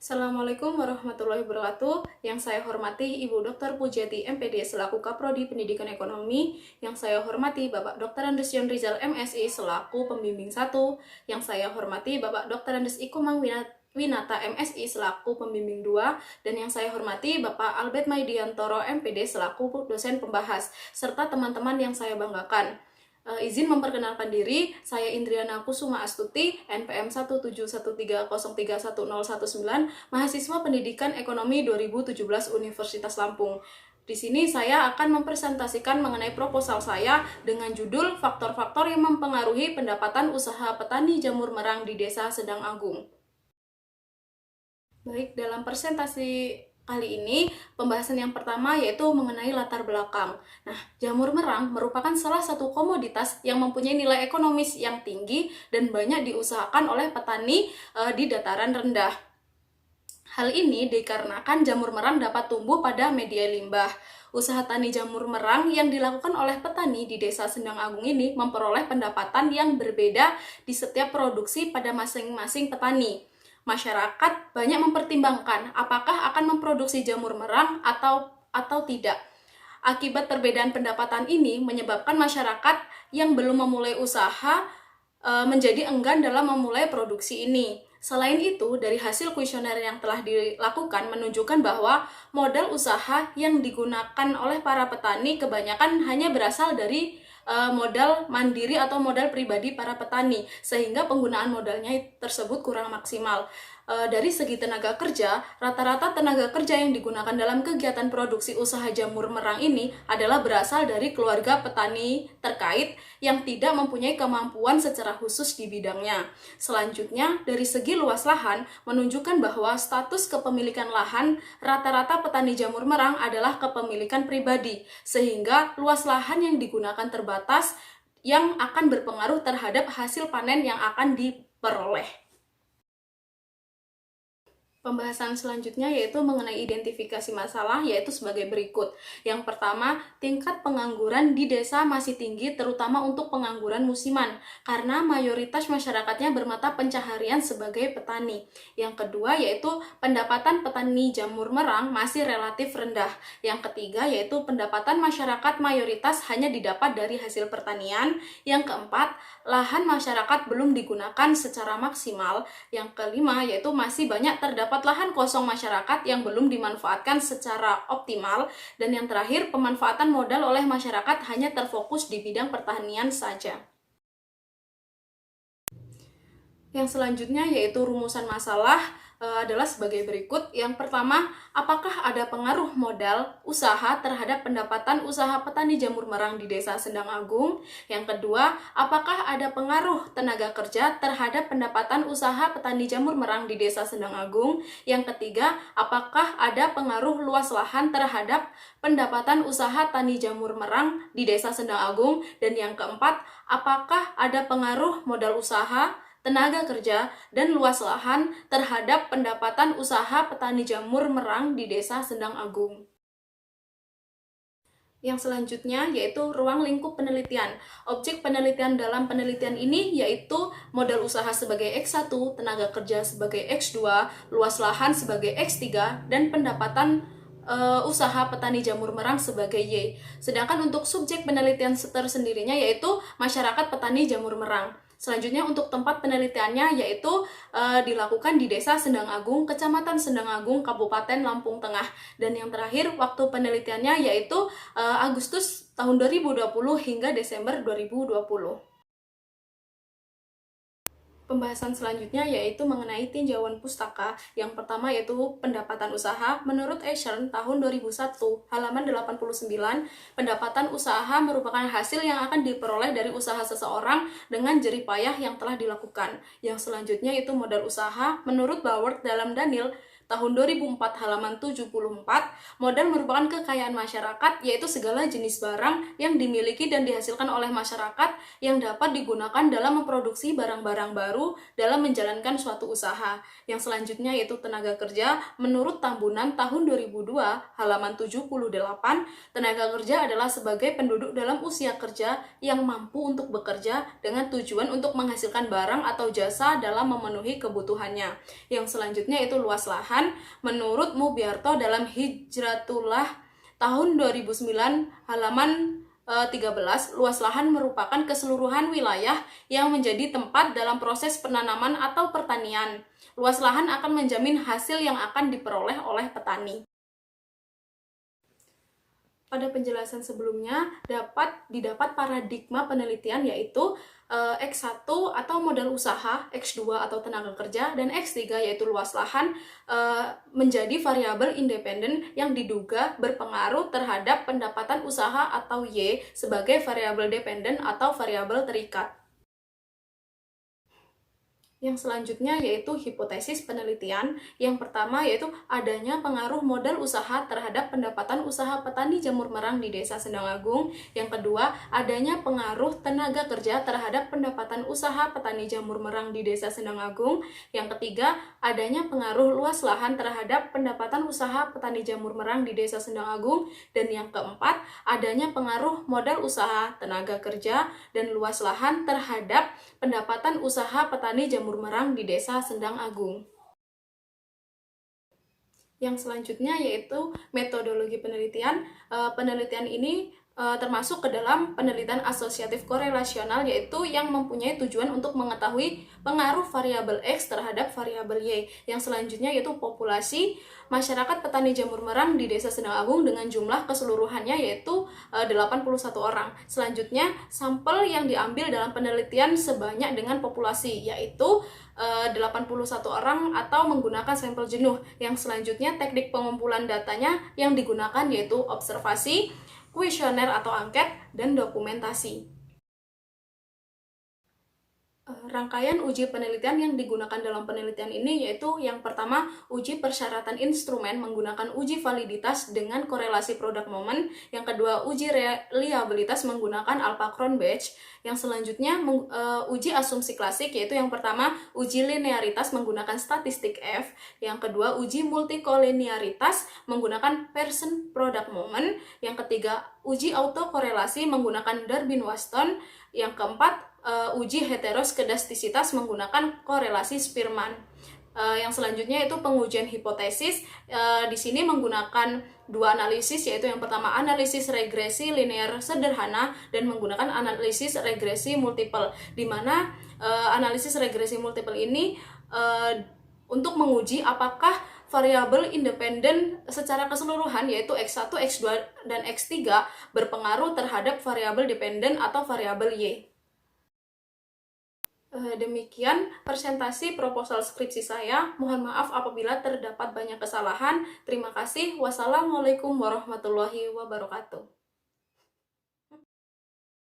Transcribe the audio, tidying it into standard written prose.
Assalamualaikum warahmatullahi wabarakatuh. Yang saya hormati Ibu Dr. Pujiati MPD selaku Kaprodi Pendidikan Ekonomi. Yang saya hormati Bapak Dr. Andes Yon Rizal MSI selaku Pembimbing 1. Yang saya hormati Bapak Dr. Andes Ikomang Winata MSI selaku Pembimbing 2. Dan yang saya hormati Bapak Albert Maidiantoro MPD selaku dosen pembahas, serta teman-teman yang saya banggakan. Izin memperkenalkan diri, saya Indriana Kusuma Astuti, NPM 17130310119, mahasiswa Pendidikan Ekonomi 2017 Universitas Lampung. Di sini saya akan mempresentasikan mengenai proposal saya dengan judul faktor-faktor yang mempengaruhi pendapatan usaha petani jamur merang di Desa Sendang Agung. Baik, dalam presentasi kali ini, pembahasan yang pertama yaitu mengenai latar belakang. Nah, jamur merang merupakan salah satu komoditas yang mempunyai nilai ekonomis yang tinggi dan banyak diusahakan oleh petani di dataran rendah. Hal ini dikarenakan jamur merang dapat tumbuh pada media limbah. Usaha tani jamur merang yang dilakukan oleh petani di Desa Sendang Agung ini memperoleh pendapatan yang berbeda di setiap produksi pada masing-masing petani. Masyarakat banyak mempertimbangkan apakah akan memproduksi jamur merang atau tidak. Akibat perbedaan pendapatan ini menyebabkan masyarakat yang belum memulai usaha menjadi enggan dalam memulai produksi ini. Selain itu, dari hasil kuesioner yang telah dilakukan menunjukkan bahwa modal usaha yang digunakan oleh para petani kebanyakan hanya berasal dari modal mandiri atau modal pribadi para petani, sehingga penggunaan modalnya tersebut kurang maksimal. Dari segi tenaga kerja, rata-rata tenaga kerja yang digunakan dalam kegiatan produksi usaha jamur merang ini adalah berasal dari keluarga petani terkait yang tidak mempunyai kemampuan secara khusus di bidangnya. Selanjutnya, dari segi luas lahan, menunjukkan bahwa status kepemilikan lahan rata-rata petani jamur merang adalah kepemilikan pribadi, sehingga luas lahan yang digunakan terbatas yang akan berpengaruh terhadap hasil panen yang akan diperoleh. Pembahasan selanjutnya yaitu mengenai identifikasi masalah, yaitu sebagai berikut. Yang pertama, tingkat pengangguran di desa masih tinggi, terutama untuk pengangguran musiman, karena mayoritas masyarakatnya bermata pencaharian sebagai petani. Yang kedua, yaitu pendapatan petani jamur merang masih relatif rendah. Yang ketiga, yaitu pendapatan masyarakat mayoritas hanya didapat dari hasil pertanian. Yang keempat, lahan masyarakat belum digunakan secara maksimal. Yang kelima, yaitu masih banyak terdapat lahan kosong masyarakat yang belum dimanfaatkan secara optimal. Dan yang terakhir, pemanfaatan modal oleh masyarakat hanya terfokus di bidang pertanian saja. Yang selanjutnya yaitu rumusan masalah adalah sebagai berikut. Yang pertama, apakah ada pengaruh modal usaha terhadap pendapatan usaha petani jamur merang di Desa Sendang Agung? Yang kedua, apakah ada pengaruh tenaga kerja terhadap pendapatan usaha petani jamur merang di Desa Sendang Agung? Yang ketiga, apakah ada pengaruh luas lahan terhadap pendapatan usaha tani jamur merang di Desa Sendang Agung? Dan yang keempat, apakah ada pengaruh modal usaha, tenaga kerja, dan luas lahan terhadap pendapatan usaha petani jamur merang di Desa Sendang Agung? Yang selanjutnya yaitu ruang lingkup penelitian. Objek penelitian dalam penelitian ini yaitu modal usaha sebagai X1, tenaga kerja sebagai X2, luas lahan sebagai X3, dan pendapatan usaha petani jamur merang sebagai Y. Sedangkan untuk subjek penelitian tersendirinya yaitu masyarakat petani jamur merang. Selanjutnya untuk tempat penelitiannya yaitu dilakukan di Desa Sendang Agung, Kecamatan Sendang Agung, Kabupaten Lampung Tengah. Dan yang terakhir waktu penelitiannya yaitu Agustus tahun 2020 hingga Desember 2020. Pembahasan selanjutnya yaitu mengenai tinjauan pustaka. Yang pertama yaitu pendapatan usaha. Menurut Eisern tahun 2001, halaman 89, pendapatan usaha merupakan hasil yang akan diperoleh dari usaha seseorang dengan jerih payah yang telah dilakukan. Yang selanjutnya yaitu modal usaha. Menurut Bauer dalam Daniel tahun 2004 halaman 74, modal merupakan kekayaan masyarakat, yaitu segala jenis barang yang dimiliki dan dihasilkan oleh masyarakat yang dapat digunakan dalam memproduksi barang-barang baru dalam menjalankan suatu usaha. Yang selanjutnya yaitu tenaga kerja. Menurut Tambunan tahun 2002 halaman 78, tenaga kerja adalah sebagai penduduk dalam usia kerja yang mampu untuk bekerja dengan tujuan untuk menghasilkan barang atau jasa dalam memenuhi kebutuhannya. Yang selanjutnya yaitu luas lahan. kesalahan. Menurut Mubiarto dalam Hijratullah tahun 2009 halaman 13, luas lahan merupakan keseluruhan wilayah yang menjadi tempat dalam proses penanaman atau pertanian. Luas lahan akan menjamin hasil yang akan diperoleh oleh petani. Pada penjelasan sebelumnya didapat paradigma penelitian yaitu X1 atau modal usaha, X2 atau tenaga kerja, dan X3 yaitu luas lahan menjadi variabel independen yang diduga berpengaruh terhadap pendapatan usaha atau Y sebagai variabel dependen atau variabel terikat. Yang selanjutnya yaitu hipotesis penelitian. Yang pertama yaitu adanya pengaruh modal usaha terhadap pendapatan usaha petani jamur merang di Desa Sendang Agung. Yang kedua, adanya pengaruh tenaga kerja terhadap pendapatan usaha petani jamur merang di Desa Sendang Agung. Yang ketiga, adanya pengaruh luas lahan terhadap pendapatan usaha petani jamur merang di Desa Sendang Agung. Dan yang keempat, adanya pengaruh modal usaha, tenaga kerja, dan luas lahan terhadap pendapatan usaha petani jamur merang di Desa Sendang Agung. Yang selanjutnya yaitu metodologi penelitian. Penelitian ini termasuk ke dalam penelitian asosiatif korelasional, yaitu yang mempunyai tujuan untuk mengetahui pengaruh variabel X terhadap variabel Y. Yang selanjutnya yaitu populasi masyarakat petani jamur merang di Desa Sendang Agung dengan jumlah keseluruhannya yaitu 81 orang. Selanjutnya, sampel yang diambil dalam penelitian sebanyak dengan populasi yaitu 81 orang atau menggunakan sampel jenuh. Yang selanjutnya, teknik pengumpulan datanya yang digunakan yaitu observasi, kuesioner atau angket, dan dokumentasi. Rangkaian uji penelitian yang digunakan dalam penelitian ini yaitu yang pertama, uji persyaratan instrumen menggunakan uji validitas dengan korelasi product moment. Yang kedua, uji reliabilitas menggunakan Alpha-Cron-Batch. Yang selanjutnya, uji asumsi klasik, yaitu yang pertama, uji linearitas menggunakan statistik F. Yang kedua, uji multikolinearitas menggunakan Pearson product moment. Yang ketiga, uji autokorelasi menggunakan Darby-Waston. Yang keempat, uji heteroskedastisitas menggunakan korelasi Spearman. Yang selanjutnya itu pengujian hipotesis. Di sini menggunakan dua analisis, yaitu yang pertama analisis regresi linear sederhana dan menggunakan analisis regresi multiple, di mana analisis regresi multiple ini untuk menguji apakah variabel independen secara keseluruhan yaitu X1, X2, dan X3 berpengaruh terhadap variabel dependen atau variabel Y. Demikian presentasi proposal skripsi saya. Mohon maaf apabila terdapat banyak kesalahan. Terima kasih. Wassalamualaikum warahmatullahi wabarakatuh.